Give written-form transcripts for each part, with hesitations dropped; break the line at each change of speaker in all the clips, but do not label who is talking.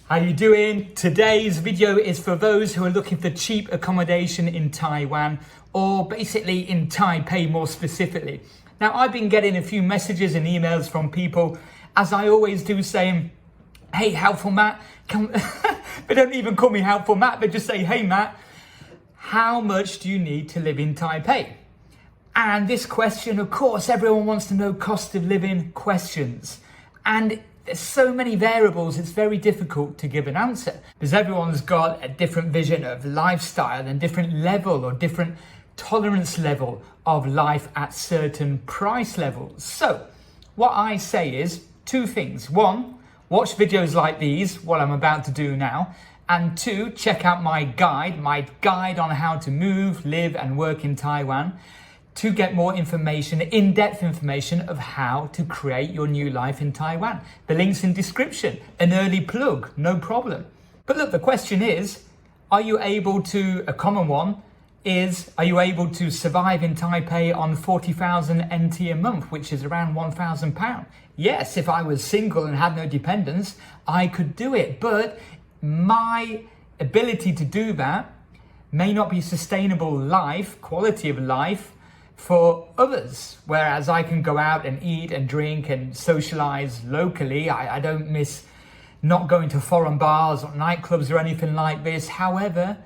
How you doing? Today's video is for those who are looking for cheap accommodation in Taiwan, or basically in Taipei more specifically. Now, I've been getting a few messages and emails from people, as I always do, saying, hey, Helpful Matt, they don't even call me Helpful Matt, they just say, hey Matt, how much do you need to live in Taipei? And this question, of course, everyone wants to know cost of living questions. And there's so many variables, it's very difficult to give an answer because everyone's got a different vision of lifestyle and different level or different tolerance level of life at certain price levels. So what I say is two things. One, watch videos like these, what I'm about to do now. And two, check out my guide on how to move, live and work in Taiwan, to get more information, in-depth information of how to create your new life in Taiwan. The link's in description, an early plug, no problem. But look, the question is, are you able to, a common one is, are you able to survive in Taipei on 40,000 NT a month, which is around £1,000? Yes, if I was single and had no dependents, I could do it. But my ability to do that may not be sustainable life, quality of life, for others, whereas I can go out and eat and drink and socialize locally. I don't miss not going to foreign bars or nightclubs or anything like this. However,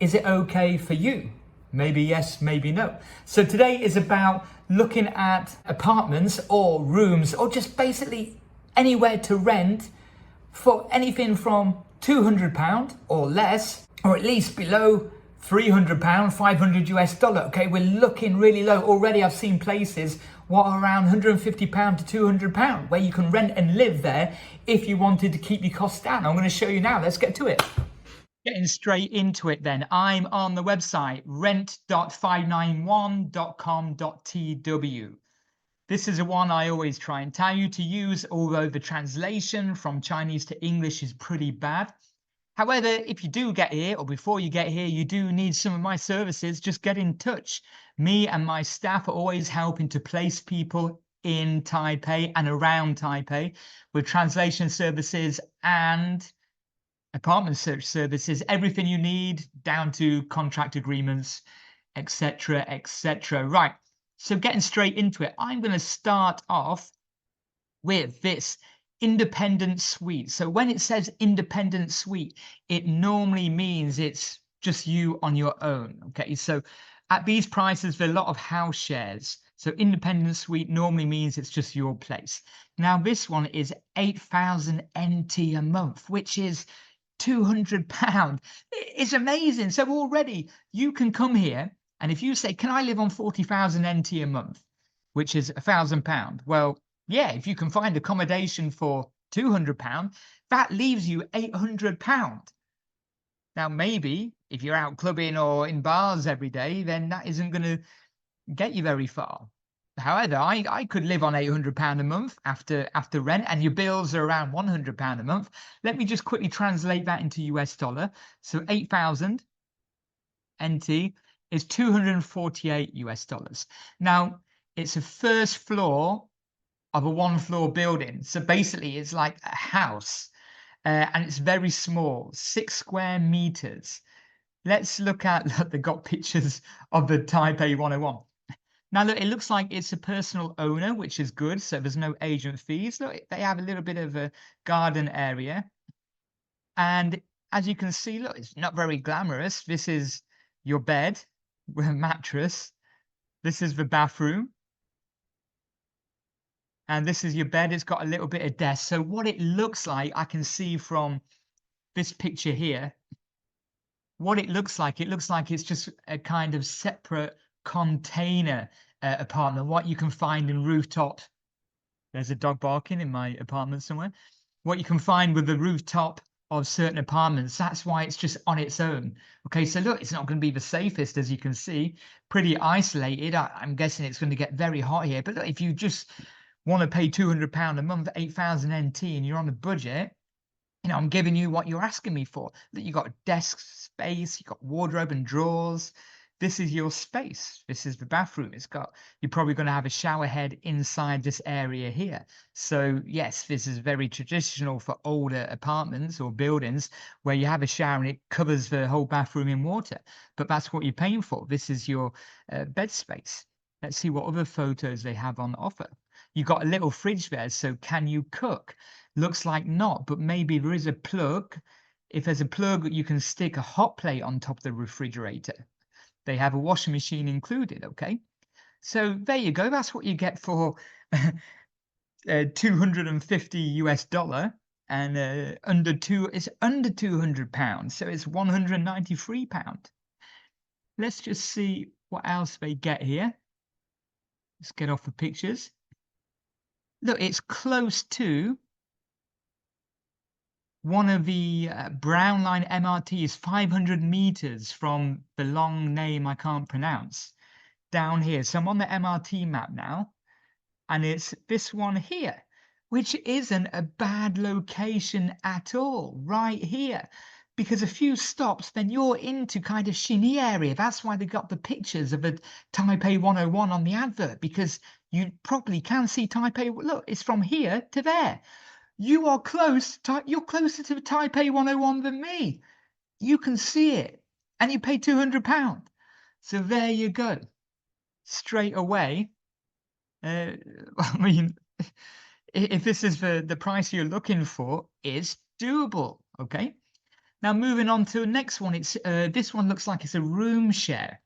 is it okay for you? Maybe yes, maybe no. So today is about looking at apartments or rooms or just basically anywhere to rent for anything from £200 or less, or at least below £300, 500 US dollar. Okay, we're looking really low. Already I've seen places what are around £150 to £200 where you can rent and live there if you wanted to keep your costs down. I'm going to show you now. Let's get to it. Getting straight into it then. I'm on the website rent.591.com.tw. This is the one I always try and tell you to use, although the translation from Chinese to English is pretty bad. However, if you do get here, or before you get here, you do need some of my services, just get in touch. Me and my staff are always helping to place people in Taipei and around Taipei with translation services and apartment search services, everything you need down to contract agreements, etc., etc. Right, so getting straight into it, I'm going to start off with this independent suite. So when it says independent suite, it normally means it's just you on your own. Okay, so at these prices, there are a lot of house shares. So independent suite normally means it's just your place. Now this one is 8,000 NT a month, which is £200. It's amazing. So already you can come here, and if you say, can I live on 40,000 NT a month, which is £1,000? Well, yeah, if you can find accommodation for £200, that leaves you £800. Now, maybe if you're out clubbing or in bars every day, then that isn't going to get you very far. However, I could live on £800 a month after rent, and your bills are around £100 a month. Let me just quickly translate that into US dollar. So 8,000 NT is 248 US dollars. Now, it's a first floor of a one-floor building. So basically it's like a house, and it's very small, 6 square meters. Let's look at, look, they got pictures of the Taipei 101. Now look, it looks like it's a personal owner, which is good. So there's no agent fees. Look, they have a little bit of a garden area. And as you can see, look, it's not very glamorous. This is your bed with a mattress. This is the bathroom. And this is your bed. It's got a little bit of desk. So what it looks like, I can see from this picture here, what it looks like it's just a kind of separate container apartment, what you can find in rooftop. There's a dog barking in my apartment somewhere. What you can find with the rooftop of certain apartments, that's why it's just on its own. Okay, so look, it's not going to be the safest, as you can see, pretty isolated. I'm guessing it's going to get very hot here. But look, if you just want to pay £200 a month, 8,000 NT, and you're on a budget, you know, I'm giving you what you're asking me for. That you got desk space, you got wardrobe and drawers. this is your space. This is the bathroom. You're probably going to have a shower head inside this area here. So yes, this is very traditional for older apartments or buildings where you have a shower and it covers the whole bathroom in water. But that's what you're paying for. This is your bed space. Let's see what other photos they have on offer. You've got a little fridge there. So can you cook? Looks like not, but maybe there is a plug. If there's a plug, you can stick a hot plate on top of the refrigerator. They have a washing machine included, okay? So there you go. That's what you get for $250 and it's under £200, so it's £193. Let's just see what else they get here. Let's get off the pictures. Look, it's close to one of the Brown Line MRT is 500 meters from the long name I can't pronounce down here. So I'm on the MRT map now, and it's this one here, which isn't a bad location at all, right here. Because a few stops, then you're into kind of Shinee area. That's why they got the pictures of a Taipei 101 on the advert, because you probably can see Taipei. Look, it's from here to there. You are close. You're closer to the Taipei 101 than me. You can see it, and you pay £200. So there you go. Straight away. I mean, if this is the price you're looking for, is doable. Okay. Now moving on to the next one. It's this one looks like it's a room share.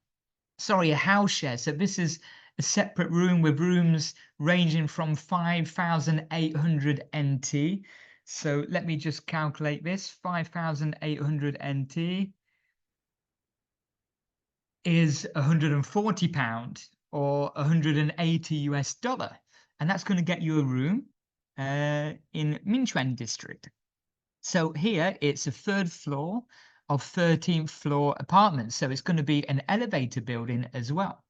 Sorry, a house share. So this is a separate room with rooms ranging from 5,800 NT. So let me just calculate this. 5,800 NT is £140 or $180, and that's going to get you a room in Minchuan district. So here it's a third floor of 13th floor apartments. So it's going to be an elevator building as well.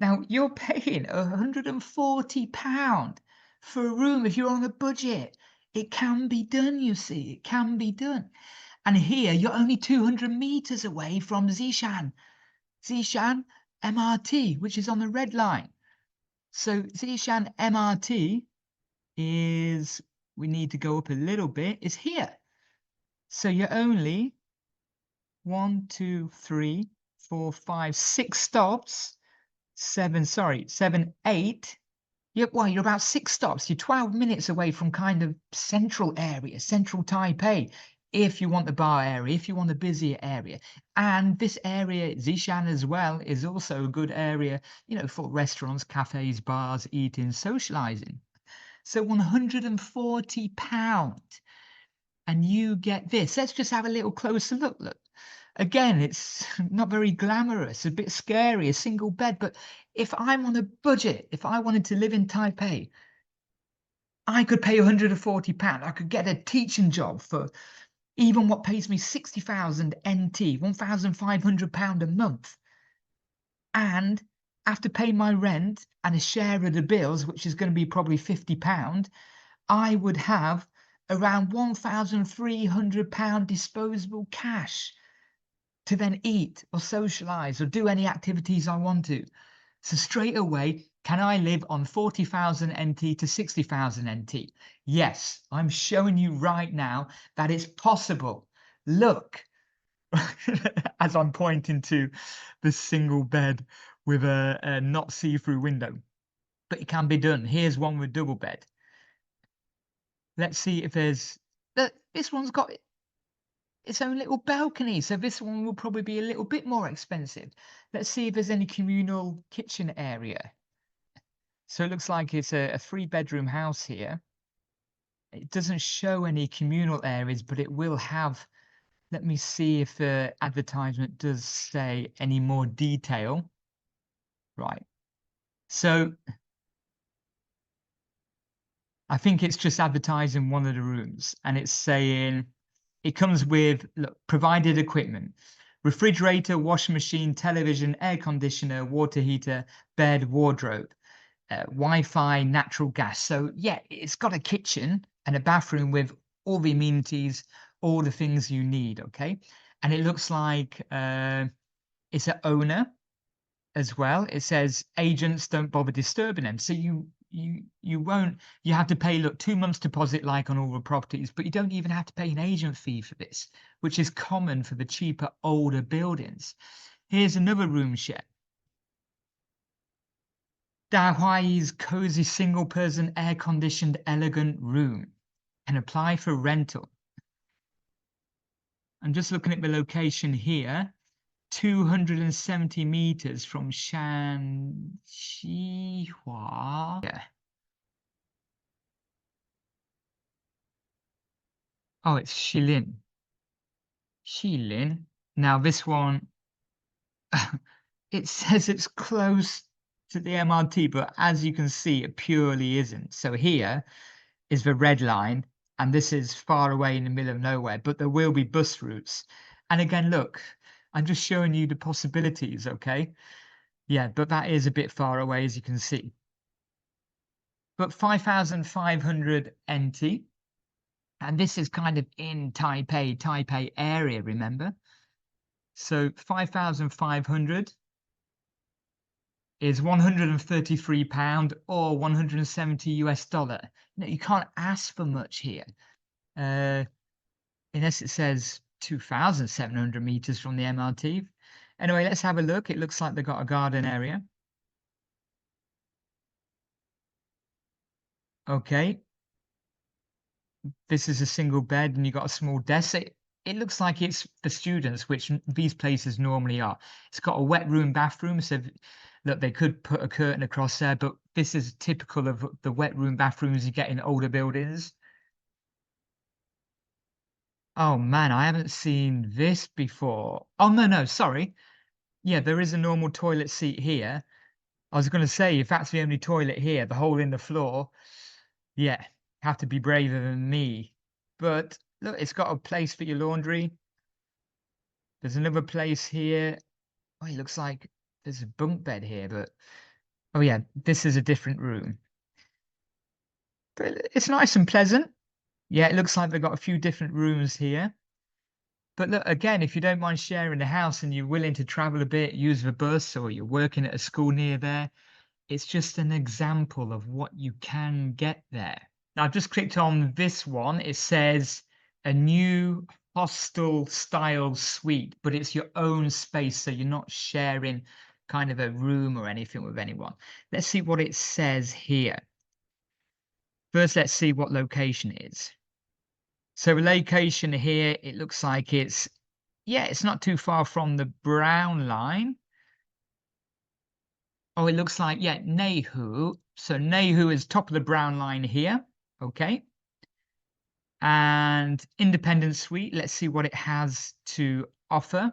Now, you're paying £140 for a room if you're on a budget. It can be done, you see. It can be done. And here, you're only 200 meters away from Zishan MRT, which is on the red line. So Zishan MRT is, we need to go up a little bit, is here. So you're only 6 stops. 7, 8. You're about 6 stops. You're 12 minutes away from kind of central area, central Taipei, if you want the bar area, if you want the busier area. And this area, Zishan as well, is also a good area, for restaurants, cafes, bars, eating, socializing. So £140. And you get this. Let's just have a little closer look. Look. Again, it's not very glamorous, a bit scary, a single bed. But if I'm on a budget, if I wanted to live in Taipei, I could pay £140. I could get a teaching job for even what pays me 60,000 NT, £1,500 a month. And after paying my rent and a share of the bills, which is going to be probably £50, I would have around £1,300 disposable cash to then eat or socialize or do any activities I want to. So straight away, can I live on 40,000 NT to 60,000 NT? Yes, I'm showing you right now that it's possible. Look, as I'm pointing to the single bed with a not see-through window. But it can be done. Here's one with double bed. Let's see if there's... This one's got its own little balcony, so this one will probably be a little bit more expensive. Let's see if there's any communal kitchen area. So it looks like it's a 3-bedroom house here. It doesn't show any communal areas, but it will have... Let me see if the advertisement does say any more detail. Right. So I think it's just advertising one of the rooms, and it's saying it comes with, look, provided equipment: refrigerator, washing machine, television, air conditioner, water heater, bed, wardrobe, Wi-Fi, natural gas. So yeah, it's got a kitchen and a bathroom with all the amenities, all the things you need. Okay. And it looks like it's an owner. as well. It says agents don't bother disturbing them. So you won't, you have to pay, look, 2 months deposit like on all the properties, but you don't even have to pay an agent fee for this, which is common for the cheaper older buildings. Here's another room share. Hawaii's cozy single person air conditioned elegant room. Can apply for rental. I'm just looking at the location here. 270 meters from Shanxihua. Yeah. Oh, it's Shilin. Shilin. Now this one, it says it's close to the MRT, but as you can see, it purely isn't. So here is the red line, and this is far away in the middle of nowhere, but there will be bus routes. And again, look, I'm just showing you the possibilities, okay? Yeah, but that is a bit far away, as you can see. But 5,500 NT, and this is kind of in Taipei area, remember? So 5,500 is £133 or 170 US dollar. You can't ask for much here. Unless it says 2,700 meters from the MRT. Anyway, let's have a look. It looks like they've got a garden area. Okay. This is a single bed and you've got a small desk. It looks like it's for students, which these places normally are. It's got a wet room bathroom, so look, they could put a curtain across there, but this is typical of the wet room bathrooms you get in older buildings. Oh man, I haven't seen this before. Oh no, sorry. Yeah, there is a normal toilet seat here. I was going to say, if that's the only toilet here, the hole in the floor, yeah, have to be braver than me. But look, it's got a place for your laundry. There's another place here. Oh, it looks like there's a bunk bed here, but oh yeah, this is a different room. But it's nice and pleasant. Yeah, it looks like they've got a few different rooms here. But look, again, if you don't mind sharing the house and you're willing to travel a bit, use the bus, or you're working at a school near there, it's just an example of what you can get there. Now, I've just clicked on this one. It says a new hostel style suite, but it's your own space, so you're not sharing kind of a room or anything with anyone. Let's see what it says here. First, let's see what location it is. So the location here, it looks like it's, yeah, it's not too far from the brown line. Oh, it looks like, yeah, Nehu. So Nehu is top of the brown line here. Okay. And independent suite, let's see what it has to offer.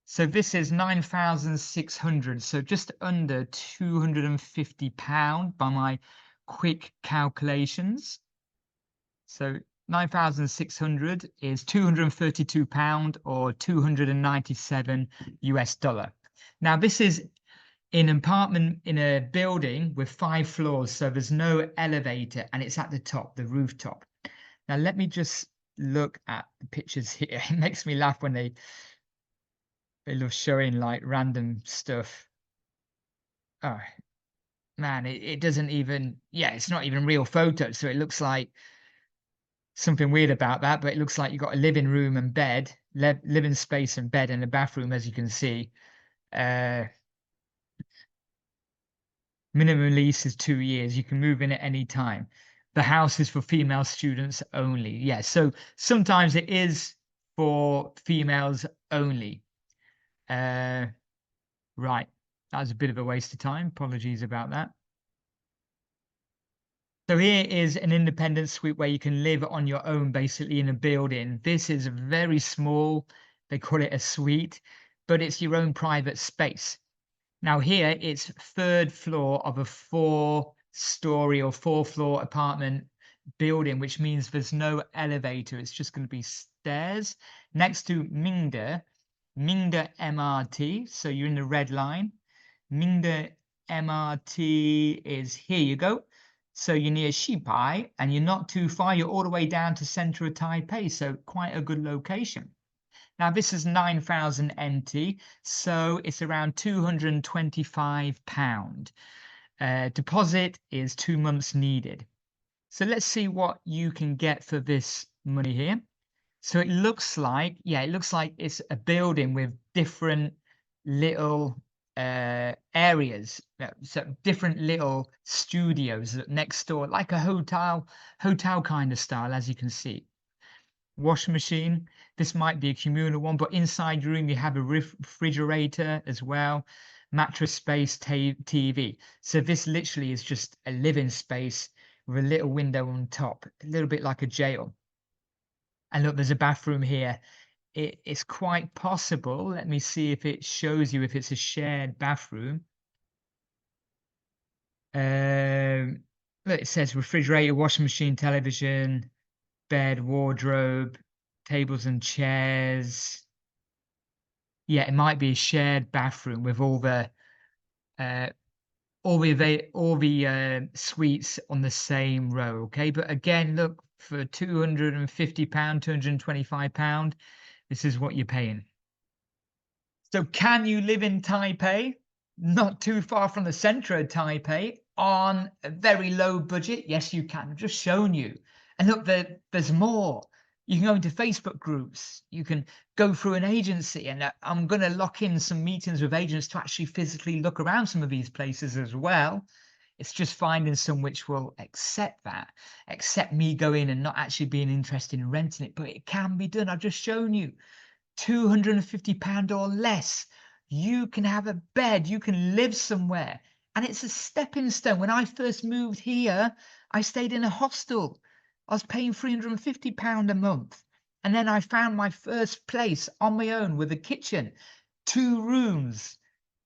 So this is 9,600, so just under £250 by my quick calculations. So 9,600 is £232 or 297 US dollar. Now this is in an apartment in a building with 5 floors, so there's no elevator and it's at the top, the rooftop. Now let me just look at the pictures here. It makes me laugh when they love showing like random stuff. Oh man, it doesn't even, yeah, it's not even real photos, so it looks like something weird about that, but it looks like you've got a living room and bed, living space and bed and a bathroom, as you can see. Minimum lease is 2 years. You can move in at any time. The house is for female students only. Yeah, so sometimes it is for females only. Right. That was a bit of a waste of time. Apologies about that. So here is an independent suite where you can live on your own, basically in a building. This is very small. They call it a suite, but it's your own private space. Now here it's 3rd floor of a 4-story or 4-floor apartment building, which means there's no elevator. It's just going to be stairs next to Mingde MRT. So you're in the red line. Mingde MRT is here you go. So you're near Shipai and you're not too far. You're all the way down to center of Taipei. So quite a good location. Now this is 9,000 NT, so it's around £225. Deposit is 2 months needed. So let's see what you can get for this money here. So it looks like, yeah, it looks like it's a building with different little areas, so different little studios next door, like a hotel kind of style, as you can see. Washing machine. This might be a communal one, but inside your room you have a refrigerator as well. Mattress space, TV. So this literally is just a living space with a little window on top, a little bit like a jail. And look, there's a bathroom here. It's quite possible. Let me see if it shows you if it's a shared bathroom. Look, it says refrigerator, washing machine, television, bed, wardrobe, tables and chairs. Yeah, it might be a shared bathroom with all the suites on the same row. Okay, but again, look, for £250, £225, this is what you're paying. So can you live in Taipei, not too far from the center of Taipei, on a very low budget? Yes, you can. I've just shown you. And look, there's more. You can go into Facebook groups. You can go through an agency. And I'm going to lock in some meetings with agents to actually physically look around some of these places as well. It's just finding some which will accept me going and not actually being interested in renting it. But it can be done. I've just shown you. £250 or less, you can have a bed, you can live somewhere, and it's a stepping stone. When I first moved here, I stayed in a hostel. I was paying £350 a month, and then I found my first place on my own with a kitchen, 2 rooms,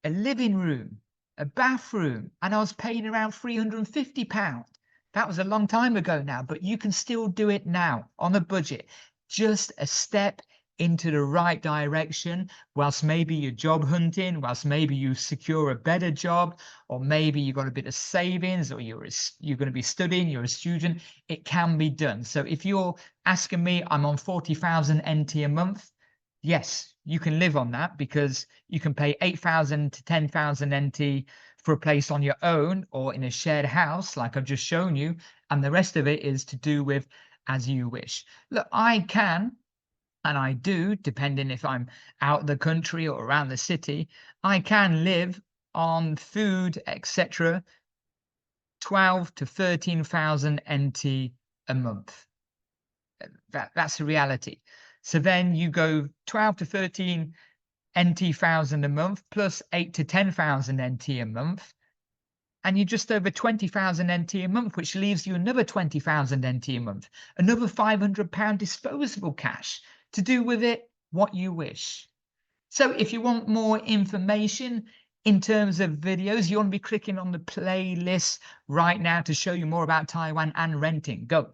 a living room, a bathroom, and I was paying around £350. That was a long time ago now, but you can still do it now on a budget. Just a step into the right direction, whilst maybe you're job hunting, whilst maybe you secure a better job, or maybe you've got a bit of savings, or you're going to be studying, you're a student. It can be done. So if you're asking me, I'm on 40,000 NT a month, yes, you can live on that, because you can pay 8,000 to 10,000 NT for a place on your own or in a shared house like I've just shown you, and the rest of it is to do with as you wish. Look, I can, and I do, depending if I'm out of the country or around the city, I can live on food, etc., 12 to 13,000 NT a month. That's the reality. So then you go 12 to 13 NT thousand a month plus 8 to 10,000 NT a month, and you're just over 20,000 NT a month, which leaves you another 20,000 NT a month, another £500 disposable cash to do with it what you wish. So if you want more information in terms of videos, you want to be clicking on the playlist right now to show you more about Taiwan and renting. Go.